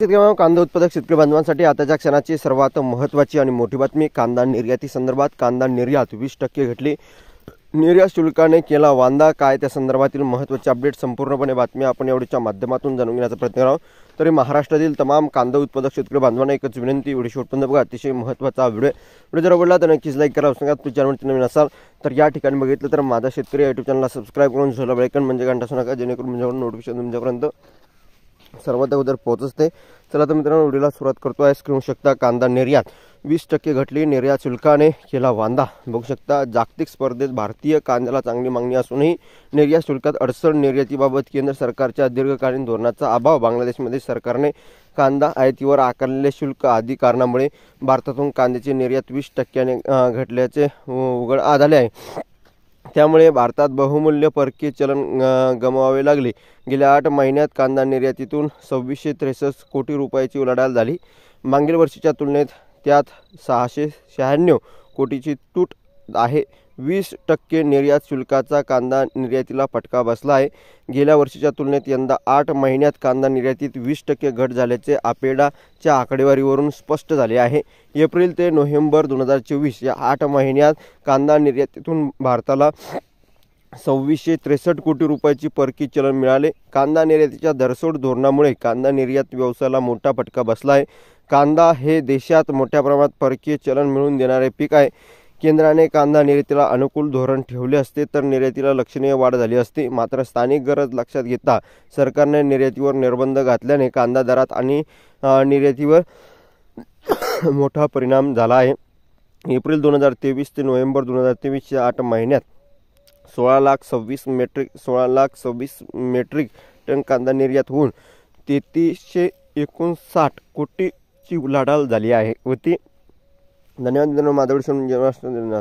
कांदा उत्पादक शेतकरी बांधवांसाठी आताच्या क्षणाची सर्वात महत्त्वाची आणि मोठी बातमी। कांदा निर्याती संदर्भात कांदा निर्यात 20% घटली, निर्यात शुल्काने केला वांदा। काय त्या संदर्भातील महत्त्वाचे अपडेट संपूर्णपणे बातमी आपण या व्हिडिओच्या माध्यमातून जाणून घेण्याचा प्रयत्न करू। तरी महाराष्ट्रातील तमाम कांदा उत्पादक शेतकरी बांधवांना एकच विनंती, व्हिडिओ शेवटपर्यंत बघा, अतिशय महत्त्वाचा व्हिडिओ जर आवडला तर नक्कीच लाईक करा। सांगा चॅनलवरती नवीन असाल तर या ठिकाणी बघितलं तर माझा शेतकरी YouTube चॅनलला सबस्क्राइब करून झोला बेल आयकॉन म्हणजे घंटा नका, जेणेकरून माझ्याकडून नोटिफिकेशन तुमच्यापर्यंत सर्वात अगोदर पोहोचते। चला तर मित्रांनो व्हिडिओला सुरुवात करतो आहे। स्क्रीन शकता कांदा निर्यात 20% घटली, निर्यात शुल्काने केला वांदा। बघू शकता जागतिक स्पर्धेत भारतीय कांद्याला चांगली मागणी असूनही निर्यात शुल्कात अडचण। निर्यातीबाबत केंद्र सरकारच्या दीर्घकालीन धोरणाचा अभाव, बांगलादेशमध्ये सरकारने कांदा आयातीवर आकारलेले शुल्क आदी कारणामुळे भारतातून कांद्याची निर्यात 20%ने घटल्याचे उघड आढळले आहे। त्यामुळे भारतात बहुमूल्य परकीय चलन गमवावे लागले। गेल्या 8 महिन्यात कांदा निर्यातीतून 2663 कोटी रुपयाची उलाढाल झाली। मागील वर्षीच्या तुलनेत त्यात 696 कोटीची तूट आहे। 20% निर्यात शुल्काचा कांदा निर्यातीला फटका बसला आहे। गेल्या वर्षीच्या तुलनेत यंदा 8 महिन्यात कांदा निर्यातीत 20% घट झाल्याचे आपेडाच्या आकडेवारीवरून स्पष्ट झाले आहे। एप्रिल ते नोव्हेंबर 2024 या 8 महिन्यात कांदा निर्यातीतून भारताला 2663 कोटी रुपयाची परकीय चलन मिळाले। कांदा निर्यातीच्या धरसोड धोरणामुळे कांदा निर्यात व्यवसायाला मोठा फटका बसला आहे। कांदा हे देशात मोठ्या प्रमाणात परकीय चलन मिळवून देणारे पीक आहे। केंद्राने कांदा निर्यातीला अनुकूल धोरण ठेवले असते तर निर्यातीला लक्षणीय वाढ झाली असती। मात्र स्थानिक गरज लक्षात घेता सरकारने निर्यातीवर निर्बंध घातल्याने कांदा दरात आणि निर्यातीवर मोठा परिणाम झाला आहे। एप्रिल 2023 ते नोव्हेंबर 2023 या 8 महिन्यात 16,26 मेट्रिक टन कांदा निर्यात होऊन 3359 कोटीची उलाढाल झाली आहे होती। धन्यवाद मित्रांनो, माझा व्हिडिओ